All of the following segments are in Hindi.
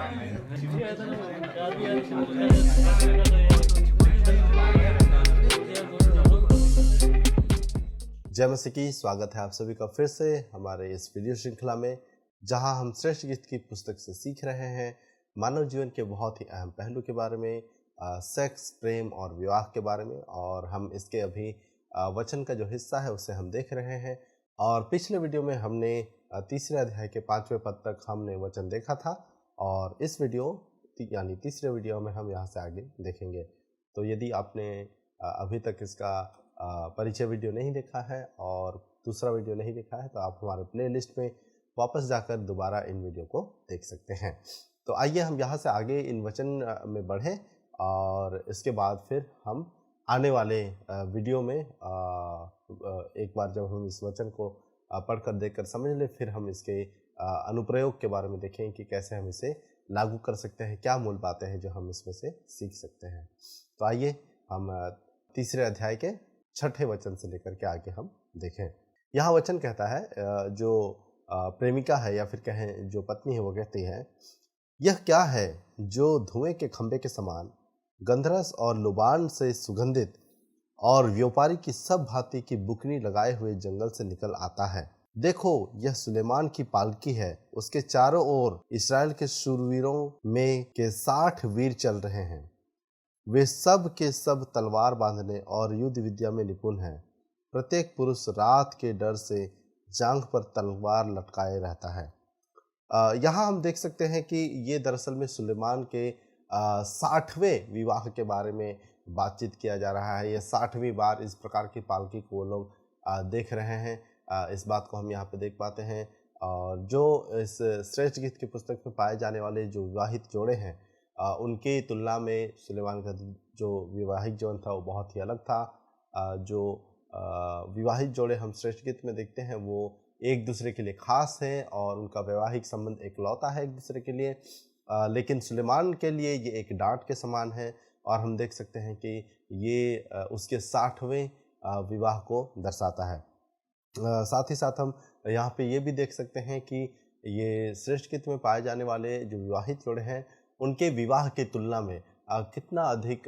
जय मसीह की। स्वागत है आप सभी का फिर से हमारे इस वीडियो श्रृंखला में, जहां हम श्रेष्ठ गीत की पुस्तक से सीख रहे हैं मानव जीवन के बहुत ही अहम पहलू के बारे में, सेक्स, प्रेम और विवाह के बारे में। और हम इसके अभी वचन का जो हिस्सा है उसे हम देख रहे हैं। और पिछले वीडियो में हमने तीसरे अध्याय के 5वें पद तक हमने वचन देखा था, और इस वीडियो यानी तीसरे वीडियो में हम यहाँ से आगे देखेंगे। तो यदि आपने अभी तक इसका परिचय वीडियो नहीं देखा है और दूसरा वीडियो नहीं देखा है, तो आप हमारे प्लेलिस्ट में वापस जाकर दोबारा इन वीडियो को देख सकते हैं। तो आइए हम यहाँ से आगे इन वचन में बढ़ें, और इसके बाद फिर हम आने वाले वीडियो में एक बार जब हम इस वचन को पढ़कर देखकर समझ लें, फिर हम इसके अनुप्रयोग के बारे में देखें कि कैसे हम इसे लागू कर सकते हैं, क्या मूल बातें हैं जो हम इसमें से सीख सकते हैं। तो आइए हम तीसरे अध्याय के 6ठे वचन से लेकर के आगे हम देखें। यहाँ वचन कहता है, जो प्रेमिका है या फिर कहें जो पत्नी है, वो कहती है, यह क्या है जो धुएं के खंभे के समान, गंधरस और लुबान से सुगंधित और व्यापारी की सब भांति की बुकनी लगाए हुए जंगल से निकल आता है। देखो, यह सुलेमान की पालकी है, उसके चारों ओर इस्राएल के शूरवीरों में के 60 वीर चल रहे हैं। वे सब के सब तलवार बांधने और युद्ध विद्या में निपुण हैं। प्रत्येक पुरुष रात के डर से जांघ पर तलवार लटकाए रहता है। यहाँ हम देख सकते हैं कि ये दरअसल में सुलेमान के 60वें विवाह के बारे में बातचीत किया जा रहा है। ये 60वीं बार इस प्रकार की पालकी को लोग देख रहे हैं। इस बात को हम यहाँ पे देख पाते हैं। और जो इस श्रेष्ठ गीत की पुस्तक में पाए जाने वाले जो विवाहित जोड़े हैं, उनकी तुलना में सुलेमान का जो वैवाहिक जीवन था वो बहुत ही अलग था। जो विवाहित जोड़े हम श्रेष्ठ गीत में देखते हैं वो एक दूसरे के लिए खास हैं और उनका वैवाहिक संबंध एकलौता है एक दूसरे के लिए। लेकिन सुलेमान के लिए ये एक डांट के समान है, और हम देख सकते हैं कि ये उसके 60वें विवाह को दर्शाता है। साथ ही साथ हम यहाँ पे ये भी देख सकते हैं कि ये श्रेष्ठ गीत में पाए जाने वाले जो विवाहित जोड़े हैं, उनके विवाह की तुलना में कितना अधिक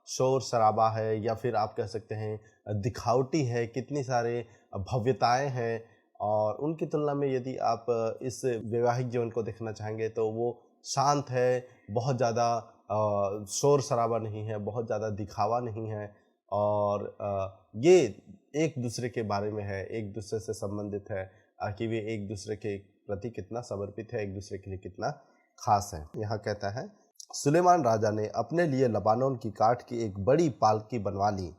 शोर शराबा है, या फिर आप कह सकते हैं दिखावटी है, कितनी सारे भव्यताएं हैं। और उनकी तुलना में यदि आप इस वैवाहिक जीवन को देखना चाहेंगे तो वो शांत है, बहुत ज़्यादा शोर शराबा नहीं है, बहुत ज़्यादा दिखावा नहीं है, और ये एक दूसरे के बारे में है, एक दूसरे से संबंधित है कि वे एक दूसरे के प्रति कितना समर्पित है, एक दूसरे के लिए कितना खास है। यहाँ कहता है, सुलेमान राजा ने अपने लिए लबानोन की काठ की एक बड़ी पालकी बनवा ली।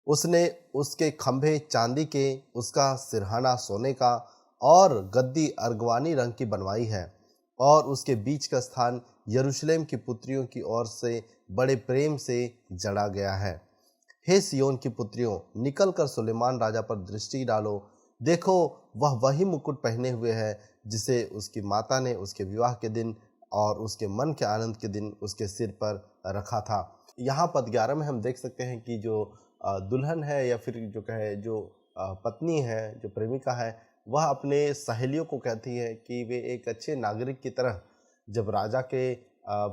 उसने उसके खंभे चांदी के, उसका सिरहाना सोने का और गद्दी अर्गवानी रंग की बनवाई है, और उसके बीच का स्थान यरूशलेम की पुत्रियों की ओर से बड़े प्रेम से जड़ा गया है। हे सियोन की पुत्रियों, निकल कर सुलेमान राजा पर दृष्टि डालो। देखो, वह वही मुकुट पहने हुए है जिसे उसकी माता ने उसके विवाह के दिन और उसके मन के आनंद के दिन उसके सिर पर रखा था। यहाँ पद 11 में हम देख सकते हैं कि जो दुल्हन है, या फिर जो कहे जो पत्नी है, जो प्रेमिका है, वह अपने सहेलियों को कहती है कि वे एक अच्छे नागरिक की तरह, जब राजा के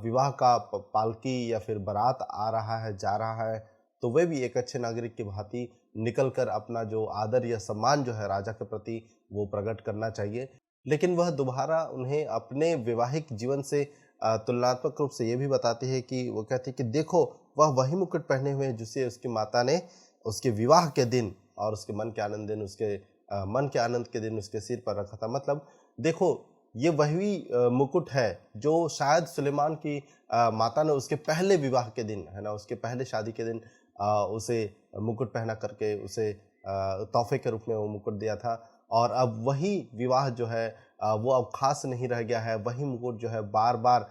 विवाह का पालकी या फिर बारात आ रहा है, जा रहा है, तो वे भी एक अच्छे नागरिक की भांति निकलकर अपना जो आदर या सम्मान जो है राजा के प्रति वो प्रकट करना चाहिए। लेकिन वह दोबारा उन्हें अपने वैवाहिक जीवन से तुलनात्मक रूप से ये भी बताती है कि वो कहती है कि देखो, वह वही मुकुट पहने हुए हैं जिसे उसकी माता ने उसके विवाह के दिन और उसके मन के आनंद दिन उसके सिर पर रखा था। मतलब देखो, ये वही मुकुट है जो शायद सुलेमान की माता ने उसके पहले विवाह के दिन, है ना, उसके पहले शादी के दिन उसे मुकुट पहना करके उसे तोहफे के रूप में वो मुकुट दिया था। और अब वही विवाह जो है वो अब खास नहीं रह गया है। वही मुकुट जो है बार बार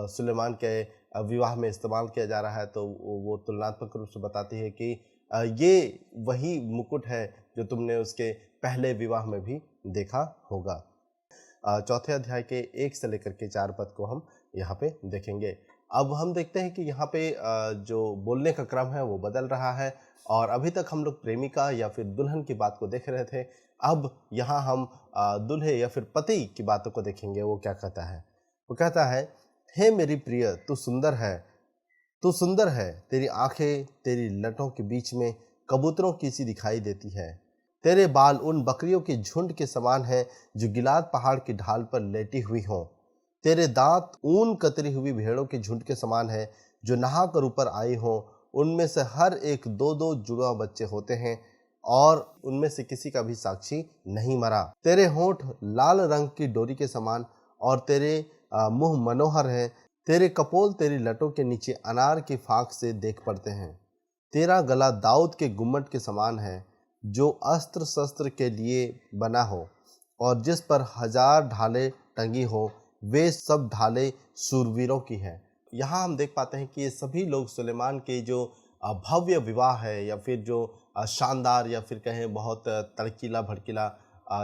सुलेमान के विवाह में इस्तेमाल किया जा रहा है। तो वो तुलनात्मक रूप से बताती है कि ये वही मुकुट है जो तुमने उसके पहले विवाह में भी देखा होगा। चौथे अध्याय के 1 से लेकर के 4 पद को हम यहाँ पे देखेंगे। अब हम देखते हैं कि यहाँ पे जो बोलने का क्रम है वो बदल रहा है, और अभी तक हम लोग प्रेमिका या फिर दुल्हन की बात को देख रहे थे। अब यहाँ हम दूल्हे या फिर पति की बातों को देखेंगे, वो क्या कहता है। वो कहता है, हे मेरी प्रिय तू सुंदर है, तू सुंदर है, तेरी आंखें तेरी लटों के बीच में कबूतरों की सी दिखाई देती है। तेरे बाल उन बकरियों के झुंड के समान है जो गिलाद पहाड़ की ढाल पर लेटी हुई हों। तेरे दांत ऊन कतरी हुई भेड़ों के झुंड के समान है जो नहाकर ऊपर आई हों। उनमें से हर एक दो दो जुड़वा बच्चे होते हैं और उनमें से किसी का भी साक्षी नहीं मरा। तेरे होंठ लाल रंग की डोरी के समान और तेरे मुंह मनोहर है। तेरे कपोल तेरी लटों के नीचे अनार की फाक से देख पड़ते हैं। तेरा गला दाऊद के गुम्मट के समान है जो अस्त्र शस्त्र के लिए बना हो और जिस पर 1000 ढालें टंगी हो, वे सब ढालें शूरवीरों की है। यहाँ हम देख पाते हैं कि ये सभी लोग सुलेमान के जो भव्य विवाह है या फिर जो शानदार या फिर कहें बहुत तड़कीला भड़कीला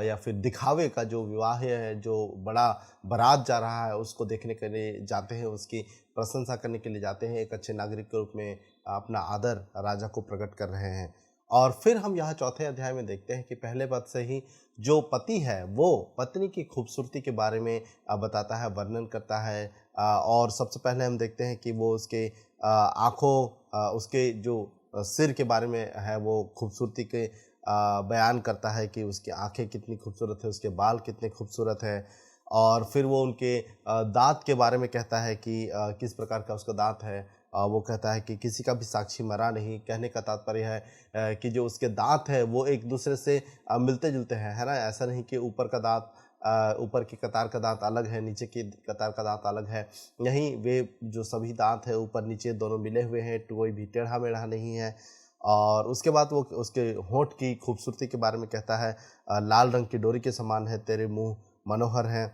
या फिर दिखावे का जो विवाह है, जो बड़ा बारात जा रहा है, उसको देखने के लिए जाते हैं, उसकी प्रशंसा करने के लिए जाते हैं, एक अच्छे नागरिक के रूप में अपना आदर राजा को प्रकट कर रहे हैं। और फिर हम यहाँ चौथे अध्याय में देखते हैं कि पहले पद से ही जो पति है वो पत्नी की खूबसूरती के बारे में बताता है, वर्णन करता है। और सबसे पहले हम देखते हैं कि वो उसके आँखों, उसके जो सिर के बारे में है वो खूबसूरती के बयान करता है कि उसकी आंखें कितनी खूबसूरत है, उसके बाल कितने खूबसूरत है। और फिर वो उनके दांत के बारे में कहता है कि किस प्रकार का उसका दांत है। वो कहता है कि किसी का भी साक्षी मरा नहीं। कहने का तात्पर्य है कि जो उसके दांत है वो एक दूसरे से मिलते जुलते हैं, है ना। ऐसा नहीं कि ऊपर का दांत, ऊपर की कतार का दांत अलग है, नीचे की कतार का दांत अलग है। नहीं, वे जो सभी दांत है ऊपर नीचे दोनों मिले हुए हैं, कोई भी टेढ़ा मेढ़ा नहीं है। और उसके बाद वो उसके होंठ की खूबसूरती के बारे में कहता है, लाल रंग की डोरी के समान है, तेरे मुंह मनोहर हैं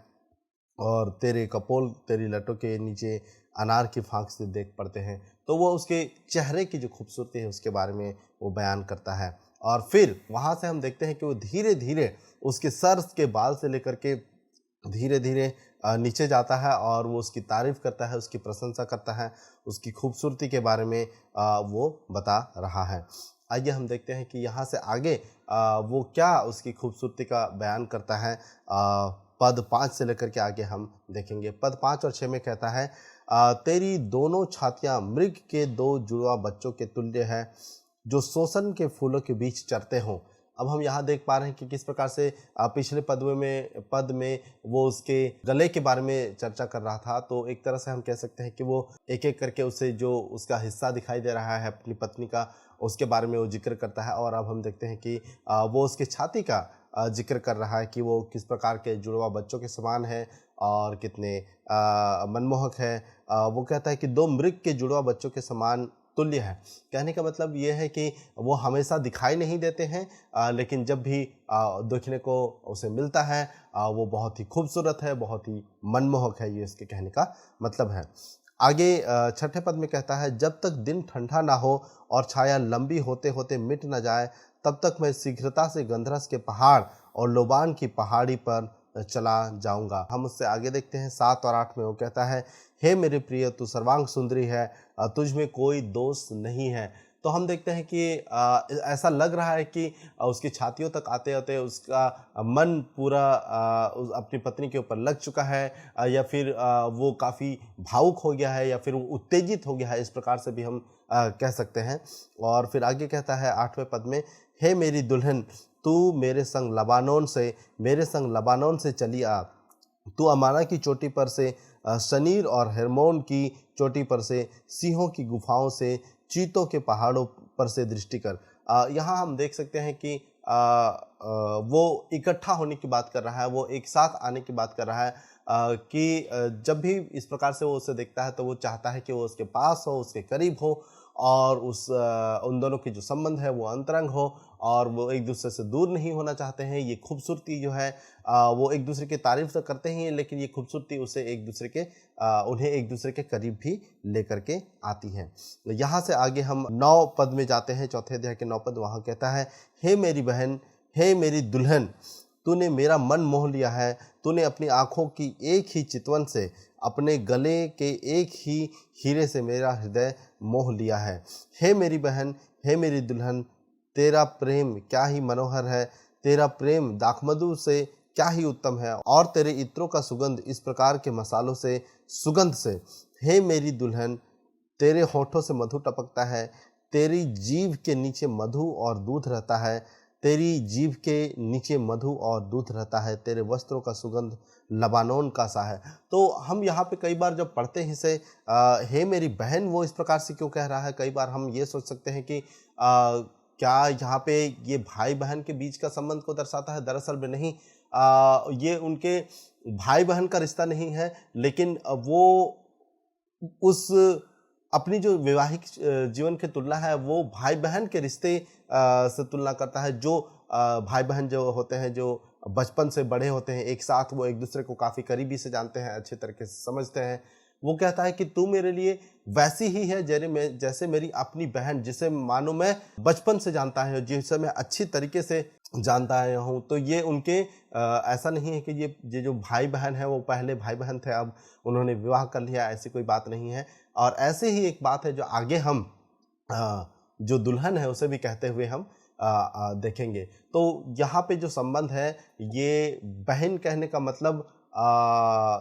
और तेरे कपोल तेरी लटों के नीचे अनार की फांक से देख पड़ते हैं। तो वो उसके चेहरे की जो खूबसूरती है उसके बारे में वो बयान करता है। और फिर वहाँ से हम देखते हैं कि वो धीरे धीरे उसके सर के बाल से लेकर के धीरे धीरे नीचे जाता है और वो उसकी तारीफ करता है, उसकी प्रशंसा करता है, उसकी खूबसूरती के बारे में वो बता रहा है। आइए हम देखते हैं कि यहाँ से आगे वो क्या उसकी खूबसूरती का बयान करता है। पद 5 से लेकर के आगे हम देखेंगे। पद 5 और 6 में कहता है, तेरी दोनों छातियाँ मृग के 2 जुड़वा बच्चों के तुल्य है जो सोसन के फूलों के बीच चरते हों। अब हम यहाँ देख पा रहे हैं कि किस प्रकार से पिछले पद में वो उसके गले के बारे में चर्चा कर रहा था। तो एक तरह से हम कह सकते हैं कि वो एक एक करके उसे जो उसका हिस्सा दिखाई दे रहा है अपनी पत्नी का, उसके बारे में वो जिक्र करता है। और अब हम देखते हैं कि वो उसके छाती का जिक्र कर रहा है कि वो किस प्रकार के जुड़वा बच्चों के समान है और कितने मनमोहक है। वो कहता है कि 2 मृग के जुड़वा बच्चों के समान तुल्य है। कहने का मतलब ये है कि वो हमेशा दिखाई नहीं देते हैं, लेकिन जब भी देखने को उसे मिलता है वो बहुत ही खूबसूरत है, बहुत ही मनमोहक है। ये इसके कहने का मतलब है। आगे छठे पद में कहता है, जब तक दिन ठंडा ना हो और छाया लंबी होते होते मिट न जाए, तब तक मैं शीघ्रता से गंधरस के पहाड़ और लोबान की पहाड़ी पर चला जाऊंगा। हम उससे आगे देखते हैं 7 और 8 में वो कहता है, हे मेरे प्रिय तू सर्वांग सुंदरी है, तुझ में कोई दोष नहीं है। तो हम देखते हैं कि ऐसा लग रहा है कि उसकी छातियों तक आते आते उसका मन पूरा अपनी पत्नी के ऊपर लग चुका है, या फिर वो काफ़ी भावुक हो गया है या फिर वो उत्तेजित हो गया है, इस प्रकार से भी हम कह सकते हैं। और फिर आगे कहता है 8वें पद में, हे मेरी दुल्हन तू मेरे संग लबानोन से चली आ। तू अमाना की चोटी पर से, शनीर और हेर्मोन की चोटी पर से, सिंहों की गुफाओं से, चीतों के पहाड़ों पर से दृष्टि कर। यहाँ हम देख सकते हैं कि वो इकट्ठा होने की बात कर रहा है, वो एक साथ आने की बात कर रहा है। कि जब भी इस प्रकार से वो उसे देखता है तो वो चाहता है कि वो उसके पास हो, उसके करीब हो और उन दोनों की जो संबंध है वो अंतरंग हो और वो एक दूसरे से दूर नहीं होना चाहते हैं। ये खूबसूरती जो है वो एक दूसरे की तारीफ तो करते ही हैं, लेकिन ये खूबसूरती उसे उन्हें एक दूसरे के करीब भी लेकर के आती है। यहाँ से आगे हम 9 पद में जाते हैं, चौथे अध्याय के 9 पद। वहाँ कहता है, हे मेरी बहन, हे मेरी दुल्हन, तूने मेरा मन मोह लिया है। तूने अपनी आँखों की एक ही चितवन से, अपने गले के एक ही हीरे से मेरा हृदय मोह लिया है। हे मेरी बहन, हे मेरी दुल्हन, तेरा प्रेम क्या ही मनोहर है, तेरा प्रेम दाखमधु से क्या ही उत्तम है, और तेरे इत्रों का सुगंध इस प्रकार के मसालों से सुगंध से। हे मेरी दुल्हन, तेरे होठों से मधु टपकता है, तेरी जीभ के नीचे मधु और दूध रहता है, तेरी जीभ के नीचे मधु और दूध रहता है, तेरे वस्त्रों का सुगंध लबानोन का सा है। तो हम यहाँ पे कई बार जब पढ़ते हैं इसे, हे मेरी बहन, वो इस प्रकार से क्यों कह रहा है? कई बार हम ये सोच सकते हैं कि क्या यहाँ पे ये भाई बहन के बीच का संबंध को दर्शाता है? दरअसल में नहीं, ये उनके भाई बहन का रिश्ता नहीं है, लेकिन वो उस अपनी जो वैवाहिक जीवन की तुलना है वो भाई बहन के रिश्ते से तुलना करता है। जो भाई बहन जो होते हैं, जो बचपन से बड़े होते हैं, एक साथ वो एक दूसरे को काफ़ी करीबी से जानते हैं, अच्छे तरीके से समझते हैं। वो कहता है कि तू मेरे लिए वैसी ही है जैसे मेरी अपनी बहन, जिसे मानो मैं बचपन से जानता है, जिसे मैं अच्छी तरीके से जानता आया हूँ। तो ये उनके ऐसा नहीं है कि ये जो भाई बहन है वो पहले भाई बहन थे, अब उन्होंने विवाह कर लिया, ऐसी कोई बात नहीं है। और ऐसे ही एक बात है जो आगे हम जो दुल्हन है उसे भी कहते हुए हम देखेंगे। तो यहाँ पे जो संबंध है, ये बहन कहने का मतलब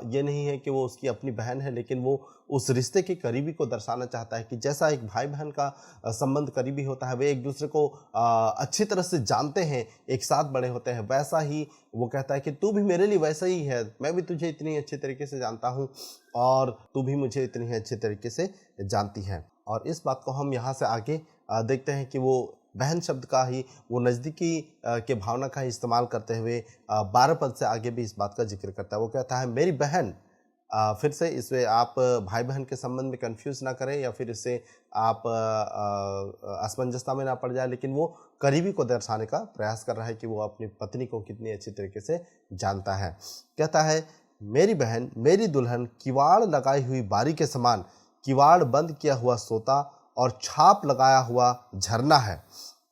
ये नहीं है कि वो उसकी अपनी बहन है, लेकिन वो उस रिश्ते की करीबी को दर्शाना चाहता है कि जैसा एक भाई बहन का संबंध करीबी होता है, वे एक दूसरे को अच्छी तरह से जानते हैं, एक साथ बड़े होते हैं, वैसा ही वो कहता है कि तू भी मेरे लिए वैसा ही है, मैं भी तुझे इतनी अच्छी तरीके से जानता हूँ और तू भी मुझे इतनी अच्छी तरीके से जानती है। और इस बात को हम यहाँ से आगे देखते हैं कि वो बहन शब्द का ही, वो नज़दीकी के भावना का ही इस्तेमाल करते हुए 12 पद से आगे भी इस बात का जिक्र करता है। वो कहता है मेरी बहन। फिर से इसमें आप भाई बहन के संबंध में कंफ्यूज ना करें या फिर इससे आप असमंजसता में ना पड़ जाए, लेकिन वो करीबी को दर्शाने का प्रयास कर रहा है कि वो अपनी पत्नी को कितनी अच्छी तरीके से जानता है। कहता है मेरी बहन, मेरी दुल्हन किवाड़ लगाई हुई बारी के समान, किवाड़ बंद किया हुआ सोता और छाप लगाया हुआ झरना है।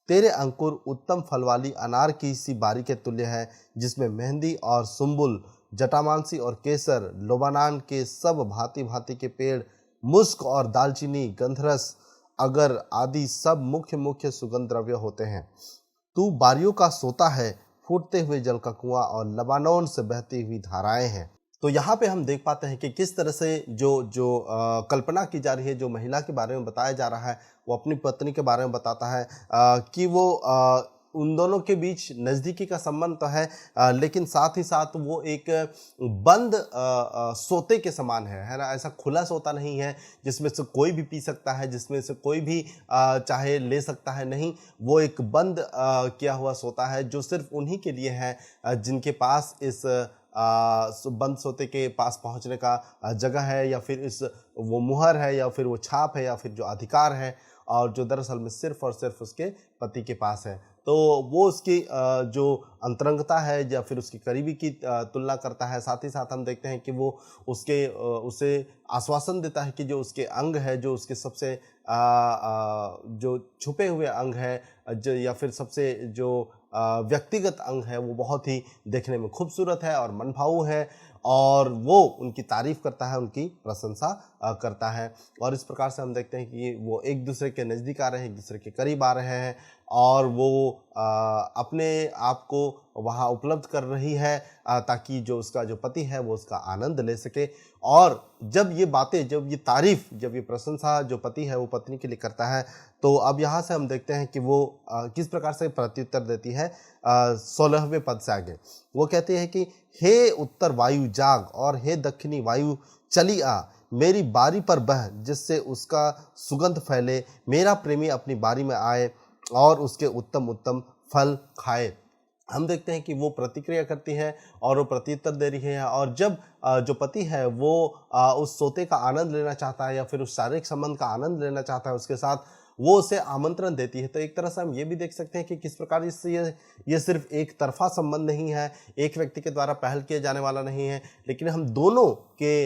तेरे अंकुर उत्तम फल वाली अनार की सी बारी के तुल्य है, जिसमें मेहंदी और सुंबुल, जटामांसी और केसर, लोबानान के सब भांति भांति के पेड़, मुस्क और दालचीनी, गंधरस, अगर आदि सब मुख्य मुख्य सुगंध द्रव्य होते हैं। तू बारियों का सोता है, फूटते हुए जल का कुआं और लबानोन से बहती हुई धाराएं हैं। तो यहाँ पे हम देख पाते हैं कि किस तरह से जो कल्पना की जा रही है, जो महिला के बारे में बताया जा रहा है, वो अपनी पत्नी के बारे में बताता है कि वो उन दोनों के बीच नज़दीकी का संबंध तो है, लेकिन साथ ही साथ वो एक बंद सोते के समान है ना। ऐसा खुला सोता नहीं है जिसमें से कोई भी पी सकता है, जिसमें से कोई भी चाहे ले सकता है, नहीं। वो एक बंद किया हुआ सोता है जो सिर्फ उन्हीं के लिए है जिनके पास इस बंद सोते के पास पहुंचने का जगह है, या फिर इस वो मुहर है, या फिर वो छाप है, या फिर जो अधिकार है, और जो दरअसल में सिर्फ और सिर्फ उसके पति के पास है। तो वो उसकी जो अंतरंगता है या फिर उसकी करीबी की तुलना करता है। साथ ही साथ हम देखते हैं कि वो उसे आश्वासन देता है कि जो उसके अंग है, जो उसके सबसे जो छुपे हुए अंग है, जो या फिर सबसे जो व्यक्तिगत अंग है, वो बहुत ही देखने में खूबसूरत है और मनभाऊ है, और वो उनकी तारीफ करता है, उनकी प्रशंसा करता है। और इस प्रकार से हम देखते हैं कि वो एक दूसरे के नज़दीक आ रहे हैं, एक दूसरे के करीब आ रहे हैं, और वो अपने आप को वहाँ उपलब्ध कर रही है ताकि जो उसका जो पति है वो उसका आनंद ले सके। और जब ये बातें, जब ये तारीफ, जब ये प्रशंसा जो पति है वो पत्नी के लिए करता है, तो अब यहाँ से हम देखते हैं कि वो किस प्रकार से प्रत्युत्तर देती है। 16वें पद से आगे वो कहती है कि हे उत्तर वायु जाग, और हे दक्षिणी वायु चली आ, मेरी बारी पर बह, जिससे उसका सुगंध फैले। मेरा प्रेमी अपनी बारी में आए और उसके उत्तम उत्तम फल खाए। हम देखते हैं कि वो प्रतिक्रिया करती है और वो प्रत्युत्तर दे रही है, और जब जो पति है वो उस सोते का आनंद लेना चाहता है या फिर उस शारीरिक संबंध का आनंद लेना चाहता है उसके साथ, वो उसे आमंत्रण देती है। तो एक तरह से हम ये भी देख सकते हैं कि किस प्रकार इससे ये सिर्फ एक तरफा संबंध नहीं है, एक व्यक्ति के द्वारा पहल किया जाने वाला नहीं है, लेकिन हम दोनों के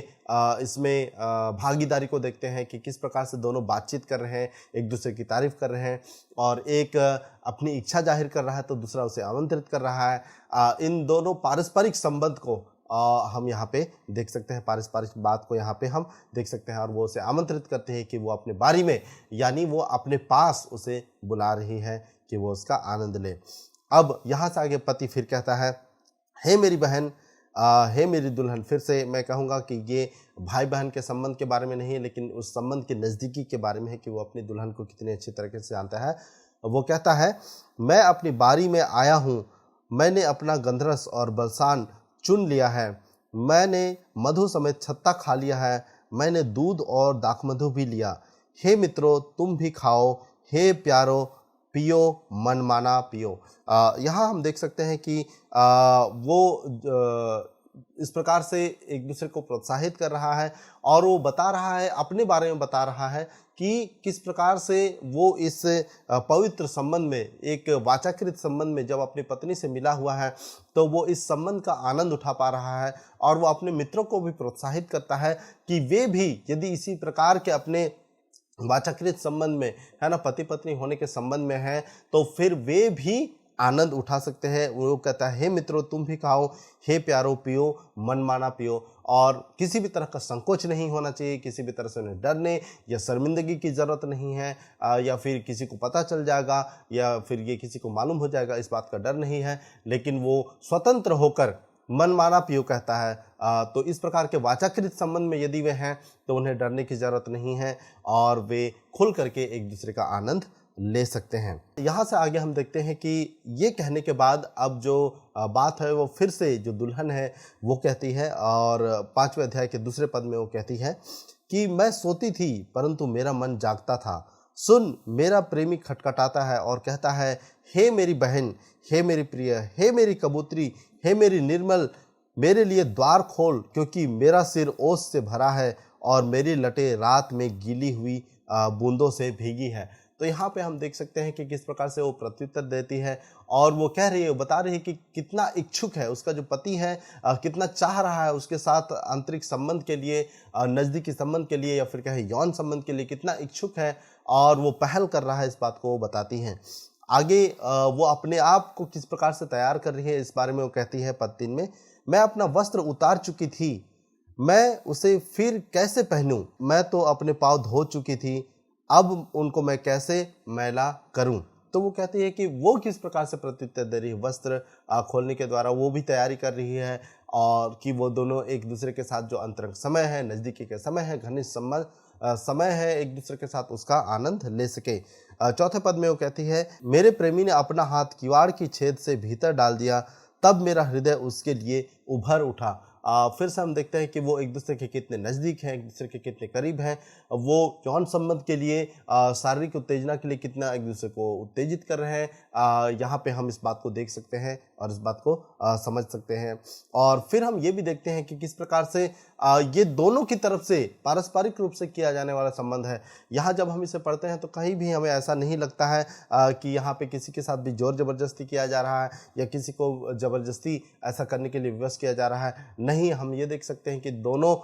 इसमें भागीदारी को देखते हैं कि किस प्रकार से दोनों बातचीत कर रहे हैं, एक दूसरे की तारीफ कर रहे हैं, और एक अपनी इच्छा जाहिर कर रहा है तो दूसरा उसे आमंत्रित कर रहा है। इन दोनों पारस्परिक संबंध को हम यहाँ पे देख सकते हैं, पारस्परिक बात को यहाँ पे हम देख सकते हैं, और वो उसे आमंत्रित करते हैं कि वो अपने बारी में, यानी वो अपने पास उसे बुला रही है कि वो उसका आनंद ले। अब यहाँ से आगे पति फिर कहता है हे मेरी बहन, हे मेरी दुल्हन। फिर से मैं कहूँगा कि ये भाई बहन के संबंध के बारे में नहीं है, लेकिन उस संबंध के नज़दीकी के बारे में है कि वो अपनी दुल्हन को कितनी अच्छी तरीके से जानता है। वो कहता है, मैं अपनी बारी में आया हूँ, मैंने अपना गंधरस और बलसान चुन लिया है, मैंने मधु समेत छत्ता खा लिया है, मैंने दूध और दाखमधु भी लिया। हे मित्रों, तुम भी खाओ, हे प्यारो पियो, मनमाना पियो। यहाँ हम देख सकते हैं कि इस प्रकार से एक दूसरे को प्रोत्साहित कर रहा है और वो बता रहा है, अपने बारे में बता रहा है कि किस प्रकार से वो इस पवित्र संबंध में, एक वाचाकृत संबंध में जब अपनी पत्नी से मिला हुआ है तो वो इस संबंध का आनंद उठा पा रहा है। और वो अपने मित्रों को भी प्रोत्साहित करता है कि वे भी यदि इसी प्रकार के अपने वाचाकृत संबंध में, है ना, पति पत्नी होने के संबंध में है, तो फिर वे भी आनंद उठा सकते हैं। वो कहता है, हे मित्रों, तुम भी खाओ, हे प्यारो पियो, मनमाना पियो। और किसी भी तरह का संकोच नहीं होना चाहिए, किसी भी तरह से उन्हें डरने या शर्मिंदगी की ज़रूरत नहीं है, या फिर किसी को पता चल जाएगा या फिर ये किसी को मालूम हो जाएगा, इस बात का डर नहीं है। लेकिन वो स्वतंत्र होकर मनमाना पियो कहता है। तो इस प्रकार के वाचाकृत संबंध में यदि वे हैं तो उन्हें डरने की ज़रूरत नहीं है और वे खुल करके एक दूसरे का आनंद ले सकते हैं। यहाँ से आगे हम देखते हैं कि ये कहने के बाद अब जो बात है वो फिर से जो दुल्हन है वो कहती है, और 5वें अध्याय के दूसरे पद में वो कहती है कि मैं सोती थी परंतु मेरा मन जागता था, सुन मेरा प्रेमी खटखटाता है और कहता है, हे मेरी बहन, हे मेरी प्रिय, हे मेरी कबूतरी, हे मेरी निर्मल, मेरे लिए द्वार खोल, क्योंकि मेरा सिर ओस से भरा है और मेरी लटें रात में गीली हुई बूंदों से भीगी है। तो यहाँ पे हम देख सकते हैं कि किस प्रकार से वो प्रत्युत्तर देती है और वो कह रही है, बता रही है कि कितना इच्छुक है उसका जो पति है, कितना चाह रहा है उसके साथ आंतरिक संबंध के लिए, नज़दीकी संबंध के लिए या फिर कहे यौन संबंध के लिए कितना इच्छुक है और वो पहल कर रहा है, इस बात को वो बताती हैं। आगे वो अपने आप को किस प्रकार से तैयार कर रही है इस बारे में वो कहती है पद 3 में, मैं अपना वस्त्र उतार चुकी थी, मैं उसे फिर कैसे पहनूं, मैं तो अपने पाँव धो चुकी थी, अब उनको मैं कैसे मैला करूं। तो वो कहती है कि वो किस प्रकार से प्रत्युत्तर दे रही है, वस्त्र खोलने के द्वारा वो भी तैयारी कर रही है और कि वो दोनों एक दूसरे के साथ जो अंतरंग समय है, नज़दीकी के समय है, घनिष्ठ संबंध समय है, एक दूसरे के साथ उसका आनंद ले सके। चौथे पद में वो कहती है, मेरे प्रेमी ने अपना हाथ किवाड़ की छेद से भीतर डाल दिया, तब मेरा हृदय उसके लिए उभर उठा। फिर से हम देखते हैं कि वो एक दूसरे के कितने नज़दीक हैं, एक दूसरे के कितने करीब हैं, वो यौन संबंध के लिए, शारीरिक उत्तेजना के लिए कितना एक दूसरे को उत्तेजित कर रहे हैं। यहाँ पे हम इस बात को देख सकते हैं और इस बात को समझ सकते हैं। और फिर हम ये भी देखते हैं कि किस प्रकार से ये दोनों की तरफ से पारस्परिक रूप से किया जाने वाला संबंध है। यहाँ जब हम इसे पढ़ते हैं तो कहीं भी हमें ऐसा नहीं लगता है कि यहाँ पे किसी के साथ भी जोर ज़बरदस्ती किया जा रहा है या किसी को ज़बरदस्ती ऐसा करने के लिए विवश किया जा रहा है। नहीं, हम ये देख सकते हैं कि दोनों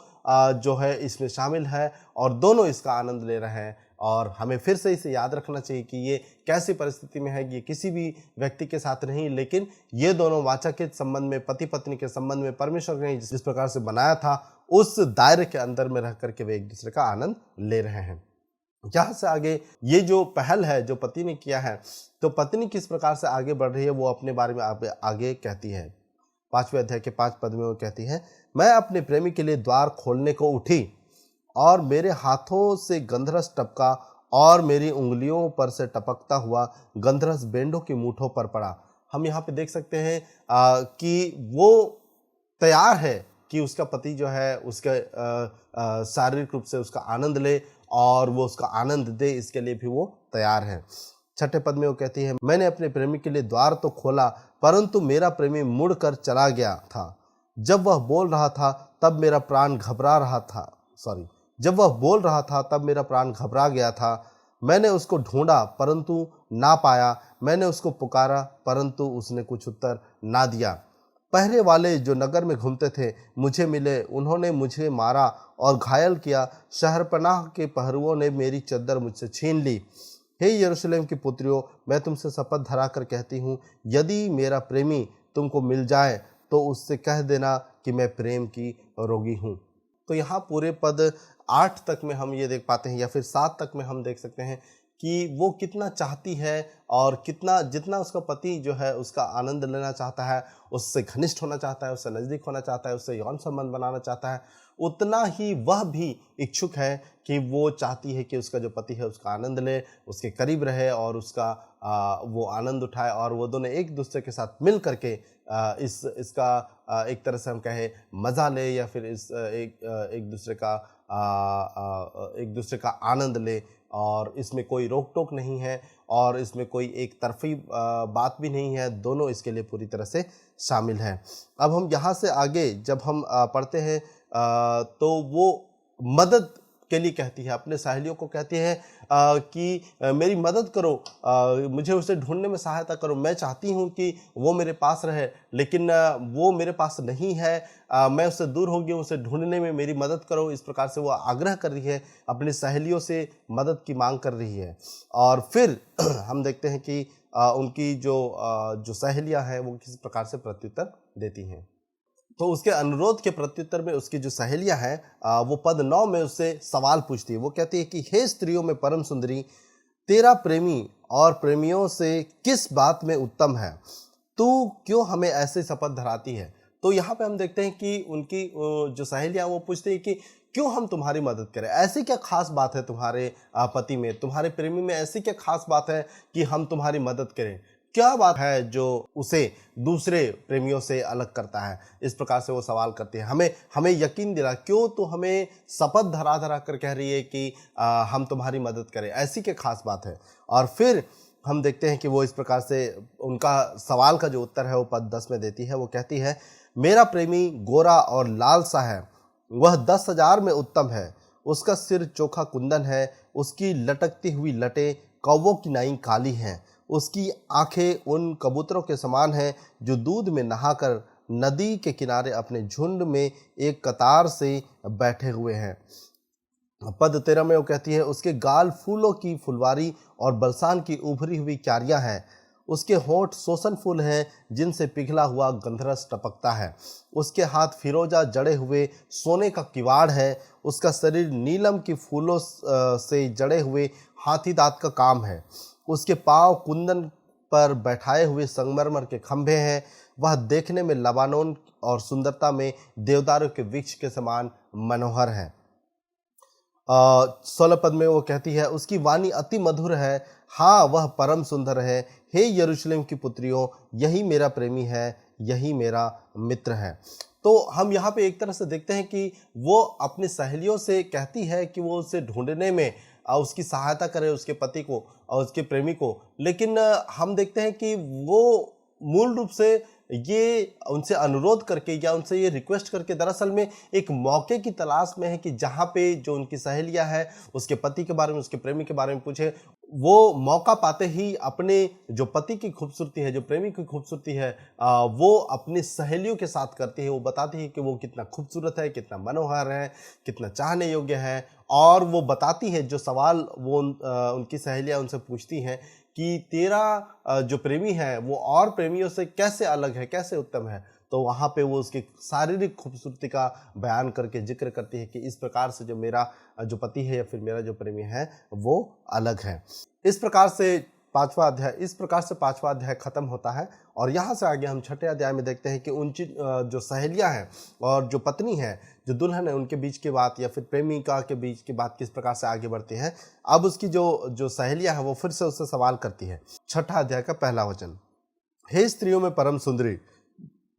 जो है इसमें शामिल है और दोनों इसका आनंद ले रहे हैं। और हमें फिर से इसे याद रखना चाहिए कि ये कैसी परिस्थिति में है, ये किसी भी व्यक्ति के साथ नहीं, लेकिन ये दोनों वाचाकृत संबंध में, पति पत्नी के संबंध में परमेश्वर ने जिस प्रकार से बनाया था उस दायरे के अंदर में रह करके वे एक दूसरे का आनंद ले रहे हैं। यहाँ से आगे ये जो पहल है जो पति ने किया है, तो पत्नी किस प्रकार से आगे बढ़ रही है वो अपने बारे में आगे कहती है। 5वें अध्याय के 5 पद में वो कहती है, मैं अपने प्रेमी के लिए द्वार खोलने को उठी और मेरे हाथों से गंधरस टपका और मेरी उंगलियों पर से टपकता हुआ गंधरस बेंडों की मूठों पर पड़ा। हम यहाँ पे देख सकते हैं कि वो तैयार है कि उसका पति जो है उसके शारीरिक रूप से उसका आनंद ले और वो उसका आनंद दे, इसके लिए भी वो तैयार है। 6ठे पद में वो कहती है, मैंने अपने प्रेमी के लिए द्वार तो खोला परंतु मेरा प्रेमी मुड़कर चला गया था। जब वह बोल रहा था तब मेरा प्राण घबरा गया था। मैंने उसको ढूंढा परंतु ना पाया, मैंने उसको पुकारा परंतु उसने कुछ उत्तर ना दिया। पहरे वाले जो नगर में घूमते थे मुझे मिले, उन्होंने मुझे मारा और घायल किया। शहरपनाह के पहरुओं ने मेरी चद्दर मुझसे छीन ली। हे यरूशलेम की पुत्रियों, मैं तुमसे शपथ धरा कर कहती हूँ, यदि मेरा प्रेमी तुमको मिल जाए तो उससे कह देना कि मैं प्रेम की रोगी हूँ। तो यहाँ पूरे पद 8 तक में हम ये देख पाते हैं या फिर 7 तक में हम देख सकते हैं कि वो कितना चाहती है और कितना जितना उसका पति जो है उसका आनंद लेना चाहता है, उससे घनिष्ठ होना चाहता है, उससे नज़दीक होना चाहता है, उससे यौन संबंध बनाना चाहता है, उतना ही वह भी इच्छुक है कि वो चाहती है कि उसका जो पति है उसका आनंद ले, उसके करीब रहे और उसका वो आनंद उठाए और वो दोनों एक दूसरे के साथ मिल करके इसका एक तरह से हम कहें मज़ा ले या फिर एक दूसरे का आनंद ले। और इसमें कोई रोक टोक नहीं है और इसमें कोई एक तरफी बात भी नहीं है, दोनों इसके लिए पूरी तरह से शामिल हैं। अब हम यहाँ से आगे जब हम पढ़ते हैं तो वो मदद के लिए कहती है, अपने सहेलियों को कहती है कि मेरी मदद करो, मुझे उसे ढूंढने में सहायता करो, मैं चाहती हूँ कि वो मेरे पास रहे लेकिन वो मेरे पास नहीं है, मैं उससे दूर हो गई हूँ, उसे ढूंढने में मेरी मदद करो। इस प्रकार से वो आग्रह कर रही है, अपनी सहेलियों से मदद की मांग कर रही है। और फिर हम देखते हैं कि उनकी जो सहेलियाँ हैं वो किस प्रकार से प्रत्युत्तर देती हैं। तो उसके अनुरोध के प्रत्युत्तर में उसकी जो सहेलियां हैं वो पद 9 में उससे सवाल पूछती है। वो कहती है कि हे स्त्रियों में परम सुंदरी, तेरा प्रेमी और प्रेमियों से किस बात में उत्तम है, तू क्यों हमें ऐसे शपथ धराती है। तो यहाँ पे हम देखते हैं कि उनकी जो सहेलियां वो पूछती है कि क्यों हम तुम्हारी मदद करें, ऐसी क्या खास बात है तुम्हारे पति में, तुम्हारे प्रेमी में ऐसी क्या खास बात है कि हम तुम्हारी मदद करें, क्या बात है जो उसे दूसरे प्रेमियों से अलग करता है। इस प्रकार से वो सवाल करती है, हमें यकीन दिला, क्यों तो हमें शपथ धरा धरा कर कह रही है कि हम तुम्हारी मदद करें, ऐसी क्या खास बात है। और फिर हम देखते हैं कि वो इस प्रकार से उनका सवाल का जो उत्तर है वो पद 10 में देती है। वो कहती है, मेरा प्रेमी गोरा और लाल सा है, वह 10,000 में उत्तम है, उसका सिर चोखा कुंदन है, उसकी लटकती हुई लटें कौवों की नाई काली हैं, उसकी आंखें उन कबूतरों के समान हैं जो दूध में नहाकर नदी के किनारे अपने झुंड में एक कतार से बैठे हुए हैं। पद 13 में वो कहती है, उसके गाल फूलों की फुलवारी और बरसात की उभरी हुई क्यारियां हैं, उसके होंठ सोसन फूल हैं जिनसे पिघला हुआ गंधरस टपकता है, उसके हाथ फिरोजा जड़े हुए सोने का किवाड़ है, उसका शरीर नीलम की फूलों से जड़े हुए हाथी दांत का काम है, उसके पांव कुंदन पर बैठाए हुए संगमरमर के खंभे हैं, वह देखने में लबानोन और सुंदरता में देवदारों के वृक्ष के समान मनोहर है। 16 पद में वो कहती है, उसकी वाणी अति मधुर है, हाँ वह परम सुंदर है, हे यरूशलेम की पुत्रियों, यही मेरा प्रेमी है, यही मेरा मित्र है। तो हम यहाँ पे एक तरह से देखते हैं कि वो अपनी सहेलियों से कहती है कि वो उसे ढूंढने में उसकी सहायता करे, उसके पति को और उसके प्रेमी को, लेकिन हम देखते हैं कि वो मूल रूप से ये उनसे अनुरोध करके या उनसे ये रिक्वेस्ट करके दरअसल में एक मौके की तलाश में है कि जहाँ पे जो उनकी सहेलियां हैं उसके पति के बारे में, उसके प्रेमी के बारे में पूछे। वो मौका पाते ही अपने जो पति की खूबसूरती है, जो प्रेमी की खूबसूरती है, वो अपनी सहेलियों के साथ करती है। वो बताती है कि वो कितना खूबसूरत है, कितना मनोहर है, कितना चाहने योग्य है, और वो बताती है जो सवाल वो उनकी सहेलियां उनसे पूछती हैं कि तेरा जो प्रेमी है वो और प्रेमियों से कैसे अलग है, कैसे उत्तम है। तो वहाँ पे वो उसकी शारीरिक खूबसूरती का बयान करके जिक्र करती है कि इस प्रकार से जो मेरा जो पति है या फिर मेरा जो प्रेमी है वो अलग है। इस प्रकार से पांचवा अध्याय खत्म होता है और यहाँ से आगे हम छठे अध्याय में देखते हैं कि उनकी जो सहेलियाँ हैं और जो पत्नी है, जो दुल्हन है, उनके बीच की बात या फिर प्रेमिका के बीच की बात किस प्रकार से आगे बढ़ती है। अब उसकी जो सहेलियाँ हैं वो फिर से उससे सवाल करती है। छठा अध्याय का पहला वचन, हे स्त्रियों में परम सुंदरी,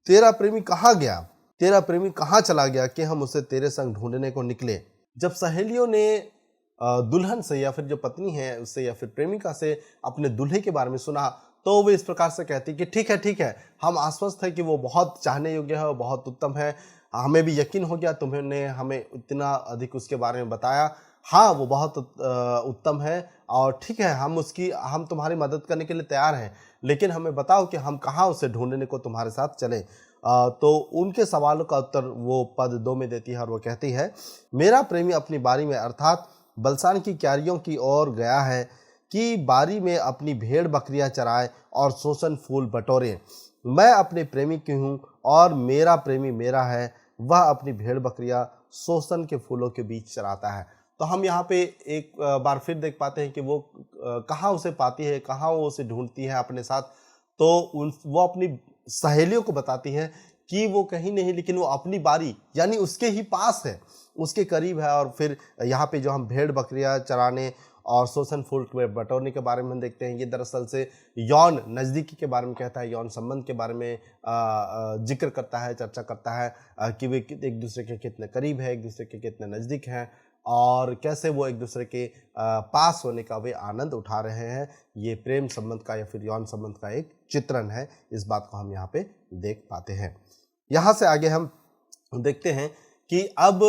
तेरा प्रेमी कहाँ गया, तेरा प्रेमी कहाँ चला गया कि हम उसे तेरे संग ढूंढने को निकले। जब सहेलियों ने दुल्हन से या फिर जो पत्नी है उससे या फिर प्रेमिका से अपने दूल्हे के बारे में सुना तो वे इस प्रकार से कहती कि ठीक है, हम आश्वस्त है कि वो बहुत चाहने योग्य है, वो बहुत उत्तम है, हमें भी यकीन हो गया, तुमने हमें इतना अधिक उसके बारे में बताया, हाँ वो बहुत उत्तम है और ठीक है, हम तुम्हारी मदद करने के लिए तैयार हैं, लेकिन हमें बताओ कि हम कहाँ उसे ढूंढने को तुम्हारे साथ चले। तो उनके सवालों का उत्तर वो पद 2 में देती है और वो कहती है, मेरा प्रेमी अपनी बारी में अर्थात बलसान की क्यारियों की ओर गया है कि बारी में अपनी भेड़ बकरियां चराए और सोसन फूल बटोरे। मैं अपने प्रेमी की हूँ और मेरा प्रेमी मेरा है, वह अपनी भेड़ बकरियां सोसन के फूलों के बीच चराता है। तो हम यहाँ पे एक बार फिर देख पाते हैं कि वो कहाँ उसे पाती है, कहाँ वो उसे ढूंढती है अपने साथ। तो वो अपनी सहेलियों को बताती है कि वो कहीं नहीं, लेकिन वो अपनी बारी यानी उसके ही पास है, उसके करीब है। और फिर यहाँ पे जो हम भेड़ बकरियां चराने और शोषण फूल में बटोरने के बारे में हम देखते हैं, ये दरअसल से यौन नज़दीकी के बारे में कहता है, यौन संबंध के बारे में जिक्र करता है, चर्चा करता है कि वे एक दूसरे के कितने करीब है, एक दूसरे के कितने नज़दीक हैं और कैसे वो एक दूसरे के पास होने का वे आनंद उठा रहे हैं। ये प्रेम संबंध का या फिर यौन संबंध का एक चित्रण है। इस बात को हम यहाँ पे देख पाते हैं। यहाँ से आगे हम देखते हैं कि अब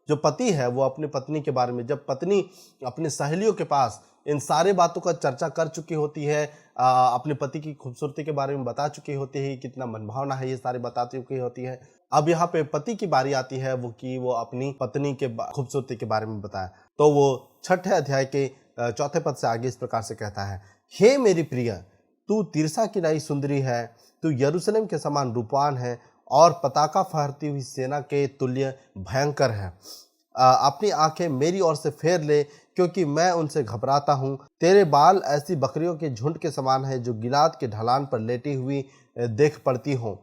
जो पति है वो अपनी पत्नी के बारे में, जब पत्नी अपनी सहेलियों के पास इन सारे बातों का चर्चा कर चुकी होती है, अपने पति की खूबसूरती के बारे में बता चुकी होती है, कितना मनभावना है ये सारी बता चुकी होती है, अब यहाँ पे पति की बारी आती है वो अपनी पत्नी के खूबसूरती के बारे में बताए। तो वो 6ठे अध्याय के 4थे पद से आगे इस प्रकार से कहता है, हे मेरी प्रिय, तू तिरसा की नाई सुंदरी है, तू यरूशलेम के समान रूपवान है और पताका फहरती हुई सेना के तुल्य भयंकर है। अपनी आंखें मेरी ओर से फेर ले, क्योंकि मैं उनसे घबराता हूँ। तेरे बाल ऐसी बकरियों के झुंड के समान है जो गिलाद के ढलान पर लेटी हुई देख पड़ती हों।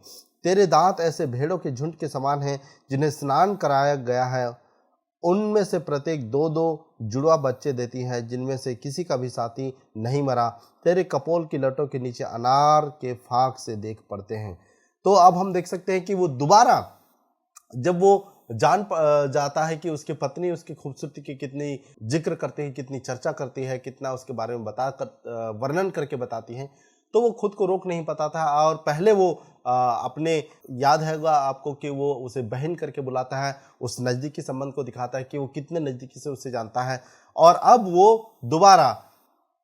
तेरे दांत ऐसे भेड़ों के झुंड के समान हैं जिन्हें स्नान कराया गया है। उनमें से प्रत्येक 2-2 जुड़वा बच्चे देती है, जिनमें से किसी का भी साथी नहीं मरा। तेरे कपोल की लटों के नीचे अनार के फाक से देख पड़ते हैं। तो अब हम देख सकते हैं कि वो दोबारा जब वो जान जाता है कि उसकी पत्नी उसकी खूबसूरती की कितनी जिक्र करती है, कितनी चर्चा करती है, कितना उसके बारे में वर्णन करके बताती है, तो वो खुद को रोक नहीं पाता था। और पहले वो अपने, याद है आपको कि वो उसे बहन करके बुलाता है, उस नज़दीकी संबंध को दिखाता है कि वो कितने नज़दीकी से उसे जानता है। और अब वो दोबारा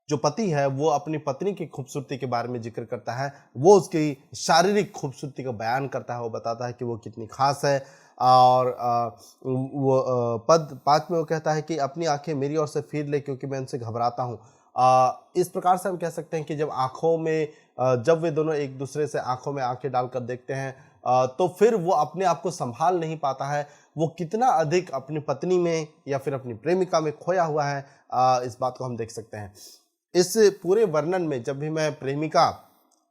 जो पति है वो अपनी पत्नी की खूबसूरती के बारे में जिक्र करता है, वो उसकी शारीरिक खूबसूरती का बयान करता है, वो बताता है कि वो कितनी खास है। और वो पद 5 में वो कहता है कि अपनी आंखें मेरी ओर से फिर ले, क्योंकि मैं उनसे घबराता हूँ। इस प्रकार से हम कह सकते हैं कि जब आँखों में जब वे दोनों एक दूसरे से आँखों में आँखें डालकर देखते हैं, तो फिर वो अपने आप को संभाल नहीं पाता है, वो कितना अधिक अपनी पत्नी में या फिर अपनी प्रेमिका में खोया हुआ है, इस बात को हम देख सकते हैं। इस पूरे वर्णन में जब भी मैं प्रेमिका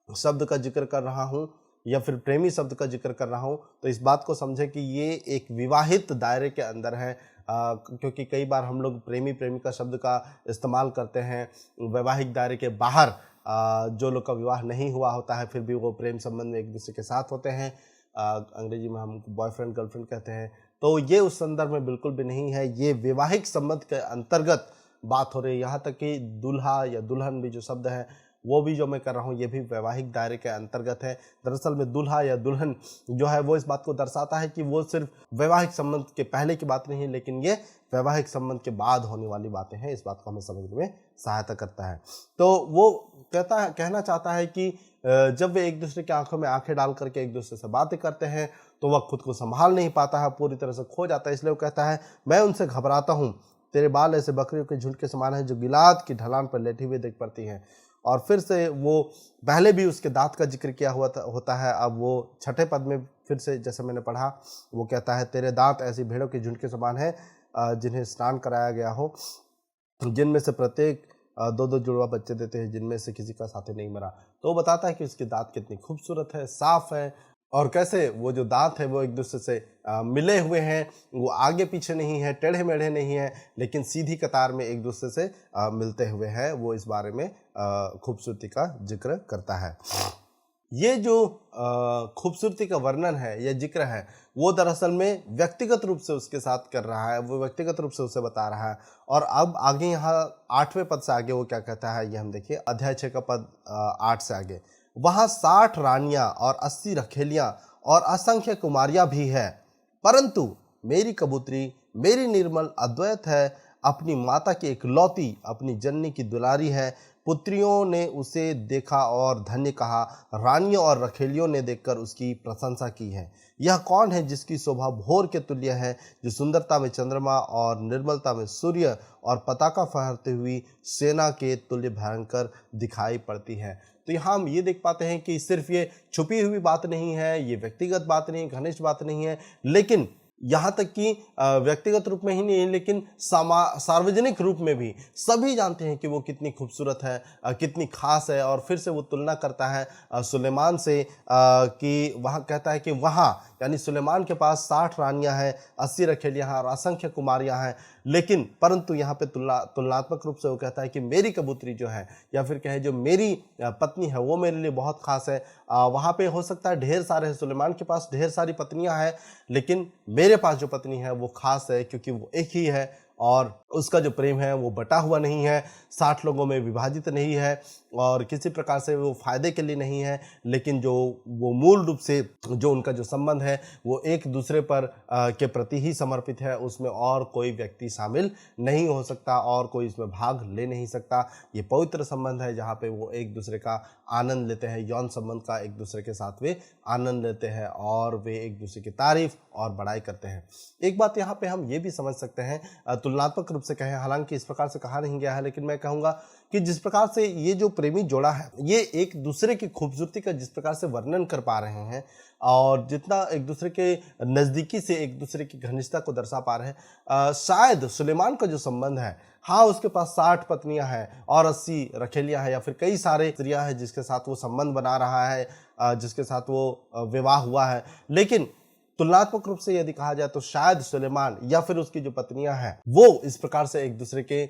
शब्द का जिक्र कर रहा हूँ या फिर प्रेमी शब्द का जिक्र कर रहा हूँ, तो इस बात को समझे कि ये एक विवाहित दायरे के अंदर है, क्योंकि कई बार हम लोग प्रेमी प्रेमिका शब्द का इस्तेमाल करते हैं वैवाहिक दायरे के बाहर। जो लोग का विवाह नहीं हुआ होता है फिर भी वो प्रेम संबंध में एक दूसरे के साथ होते हैं, अंग्रेजी में हम बॉयफ्रेंड गर्लफ्रेंड कहते हैं, तो ये उस संदर्भ में बिल्कुल भी नहीं है। ये वैवाहिक संबंध के अंतर्गत बात हो रही है। यहाँ तक कि दूल्हा या दुल्हन भी जो शब्द है वो भी जो मैं कर रहा हूँ ये भी वैवाहिक दायरे के अंतर्गत है। दरअसल में दूल्हा या दुल्हन जो है वो इस बात को दर्शाता है कि वो सिर्फ वैवाहिक संबंध के पहले की बात नहीं है, लेकिन ये वैवाहिक संबंध के बाद होने वाली बातें हैं। इस बात को हमें समझने में सहायता करता है। तो वो कहना चाहता है कि जब वे एक दूसरे की आंखों में आंखें डाल करके एक दूसरे से बातें करते हैं तो वह खुद को संभाल नहीं पाता है, पूरी तरह से खो जाता है। इसलिए वो कहता है, मैं उनसे घबराता हूँ। तेरे बाल ऐसे बकरियों के झुंड के समान है जो गिलाद की ढलान पर लेटी हुई देख पड़ती हैं। और फिर से वो पहले भी उसके दांत का जिक्र किया हुआ होता है, अब वो 6ठे पद में फिर से जैसे मैंने पढ़ा वो कहता है, तेरे दांत ऐसी भेड़ों के झुंड के समान है जिन्हें स्नान कराया गया हो, जिनमें से प्रत्येक 2-2 जुड़वा बच्चे देते हैं, जिनमें से किसी का साथी नहीं मरा। तो वो बताता है कि उसके दांत कितनी खूबसूरत है, साफ है, और कैसे वो जो दांत है वो एक दूसरे से मिले हुए हैं, वो आगे पीछे नहीं है, टेढ़े मेढ़े नहीं है, लेकिन सीधी कतार में एक दूसरे से मिलते हुए हैं। वो इस बारे में खूबसूरती का जिक्र करता है। ये जो खूबसूरती का वर्णन है या जिक्र है वो दरअसल में व्यक्तिगत रूप से उसके साथ कर रहा है, वो व्यक्तिगत रूप से उसे बता रहा है। और अब आगे यहाँ 8वें पद से आगे वो क्या कहता है ये हम देखिए, अध्याय 6 का पद 8 से आगे, वहाँ 60 रानियां और 80 रखेलियां और असंख्य कुमारियां भी है, परंतु मेरी कबूतरी मेरी निर्मल अद्वैत है, अपनी माता की इकलौती, अपनी जननी की दुलारी है। पुत्रियों ने उसे देखा और धन्य कहा, रानियों और रखेलियों ने देखकर उसकी प्रशंसा की है। यह कौन है जिसकी शोभा भोर के तुल्य है, जो सुंदरता में चंद्रमा और निर्मलता में सूर्य और पताका फहरते हुई सेना के तुल्य भयंकर दिखाई पड़ती है। तो यहाँ हम ये देख पाते हैं कि सिर्फ ये छुपी हुई बात नहीं है, ये व्यक्तिगत बात नहीं, घनिष्ठ बात नहीं है, लेकिन यहाँ तक कि व्यक्तिगत रूप में ही नहीं लेकिन सार्वजनिक रूप में भी सभी जानते हैं कि वो कितनी खूबसूरत है, कितनी खास है। और फिर से वो तुलना करता है सुलेमान से कि वहाँ कहता है कि वहाँ यानी सुलेमान के पास 60 रानियां हैं, 80 रखेलियां हैं और असंख्य कुमारियां हैं, लेकिन परंतु यहाँ पे तुलनात्मक रूप से वो कहता है कि मेरी कबूतरी जो है या फिर कहे जो मेरी पत्नी है वो मेरे लिए बहुत खास है। वहाँ पे हो सकता है ढेर सारे हैं, सुलेमान के पास ढेर सारी पत्नियां हैं, लेकिन मेरे पास जो पत्नी है वो खास है क्योंकि वो एक ही है और उसका जो प्रेम है वो बटा हुआ नहीं है, 60 लोगों में विभाजित नहीं है और किसी प्रकार से वो फायदे के लिए नहीं है, लेकिन जो वो मूल रूप से जो उनका जो संबंध है वो एक दूसरे पर के प्रति ही समर्पित है। उसमें और कोई व्यक्ति शामिल नहीं हो सकता और कोई इसमें भाग ले नहीं सकता। ये पवित्र संबंध है जहाँ पे वो एक दूसरे का आनंद लेते हैं, यौन संबंध का एक दूसरे के साथ वे आनंद लेते हैं और वे एक दूसरे की तारीफ और बड़ाई करते हैं। एक बात यहाँ पे हम ये भी समझ सकते हैं, तुलनात्मक रूप से कहें, हालांकि इस प्रकार से कहा नहीं गया है, लेकिन मैं कहूँगा कि जिस प्रकार से ये जो प्रेमी जोड़ा है ये एक दूसरे की खूबसूरती का जिस प्रकार से वर्णन कर पा रहे हैं और जितना एक दूसरे के नज़दीकी से एक दूसरे की घनिष्ठता को दर्शा पा रहे हैं, शायद सुलेमान का जो संबंध है, हाँ उसके पास 60 पत्नियां हैं और 80 रखेलियां हैं या फिर कई सारे स्त्रियां हैं जिसके साथ वो संबंध बना रहा है, जिसके साथ वो विवाह हुआ है, लेकिन तुलनात्मक रूप से यदि कहा जाए तो शायद सुलेमान या फिर उसकी जो पत्नियां हैं वो इस प्रकार से एक दूसरे के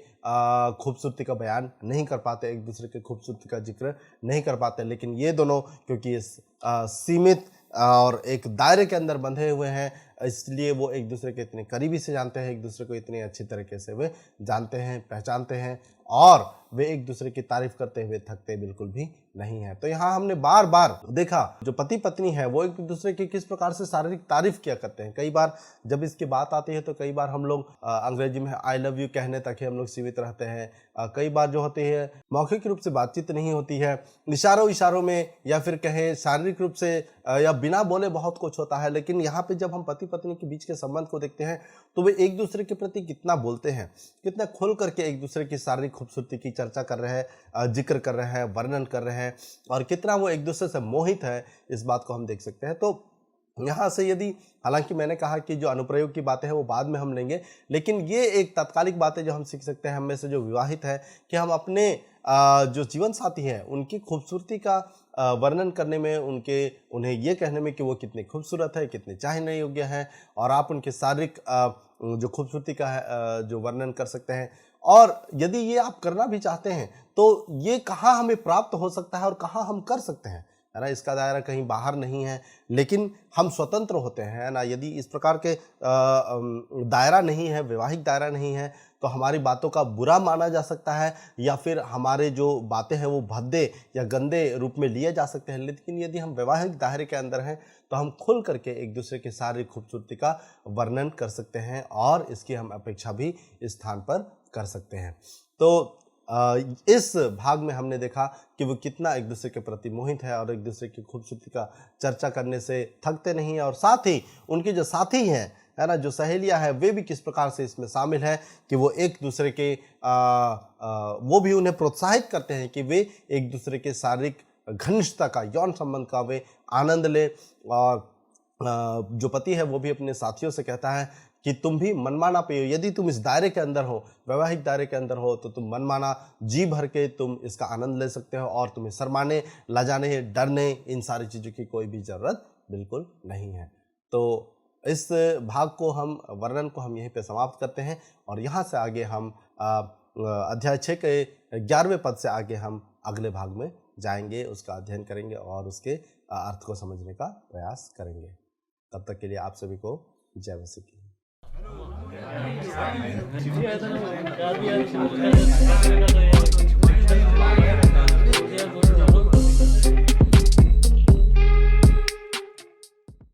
खूबसूरती का बयान नहीं कर पाते, एक दूसरे के खूबसूरती का जिक्र नहीं कर पाते। लेकिन ये दोनों क्योंकि इस सीमित और एक दायरे के अंदर बंधे हुए हैं, इसलिए वो एक दूसरे के इतने करीबी से जानते हैं, एक दूसरे को इतने अच्छी तरीके से वे जानते हैं, पहचानते हैं और वे एक दूसरे की तारीफ करते हुए थकते बिल्कुल भी नहीं है। तो यहाँ हमने बार बार देखा जो पति पत्नी है वो एक दूसरे की किस प्रकार से शारीरिक तारीफ किया करते हैं। कई बार जब इसकी बात आती है तो कई बार हम लोग अंग्रेजी में आई लव यू कहने तक ही हम लोग सीमित रहते हैं। कई बार जो होती है मौखिक रूप से बातचीत नहीं होती है, इशारों में या फिर कहें शारीरिक रूप से या बिना बोले बहुत कुछ होता है। लेकिन यहाँ पे जब हम पति पत्नी के बीच के संबंध को देखते हैं तो वे एक दूसरे के प्रति कितना बोलते हैं, कितना खुल करके एक दूसरे की शारीरिक खूबसूरती की चर्चा कर रहे हैं, जिक्र कर रहे हैं, वर्णन कर रहे हैं और कितना वो एक दूसरे से मोहित है, इस बात को हम देख सकते हैं। तो यहाँ से यदि, हालांकि मैंने कहा कि जो अनुप्रयोग की बातें हैं वो बाद में हम लेंगे, लेकिन ये एक तात्कालिक बातें जो हम सीख सकते हैं हम में से जो विवाहित है कि हम अपने जो जीवन साथी हैं उनकी खूबसूरती का वर्णन करने में, उन्हें ये कहने में कि वो कितनी खूबसूरत है, कितने चाहने योग्य है और आप उनके शारीरिक जो खूबसूरती का है जो वर्णन कर सकते हैं। और यदि ये आप करना भी चाहते हैं तो ये कहाँ हमें प्राप्त हो सकता है और कहाँ हम कर सकते हैं, है ना। इसका दायरा कहीं बाहर नहीं है, लेकिन हम स्वतंत्र होते हैं, है ना। यदि इस प्रकार के दायरा नहीं है, वैवाहिक दायरा नहीं है, तो हमारी बातों का बुरा माना जा सकता है या फिर हमारे जो बातें हैं वो भद्दे या गंदे रूप में लिए जा सकते हैं। लेकिन यदि हम वैवाहिक दायरे के अंदर हैं तो हम खुल करके एक दूसरे की शारीरिक खूबसूरती का वर्णन कर सकते हैं और इसकी हम अपेक्षा भी इस स्थान पर कर सकते हैं। तो इस भाग में हमने देखा कि वो कितना एक दूसरे के प्रति मोहित है और एक दूसरे की खूबसूरती का चर्चा करने से थकते नहीं हैं और साथ ही उनके जो साथी हैं, है ना, जो सहेलियां हैं, वे भी किस प्रकार से इसमें शामिल हैं कि वो एक दूसरे के वो भी उन्हें प्रोत्साहित करते हैं कि वे एक दूसरे के शारीरिक घनिष्ठता का, यौन संबंध का वे आनंद ले। और जो पति है वो भी अपने साथियों से कहता है कि तुम भी मनमाना पियो, यदि तुम इस दायरे के अंदर हो, वैवाहिक दायरे के अंदर हो, तो तुम मनमाना जी भर के तुम इसका आनंद ले सकते हो और तुम्हें शर्माने, लजाने, डरने, इन सारी चीज़ों की कोई भी ज़रूरत बिल्कुल नहीं है। तो इस भाग को हम, वर्णन को हम यहीं पे समाप्त करते हैं और यहाँ से आगे हम अध्याय 6 के 11वें पद से आगे हम अगले भाग में जाएंगे, उसका अध्ययन करेंगे और उसके अर्थ को समझने का प्रयास करेंगे। तब तक के लिए आप सभी को जय मसीह की।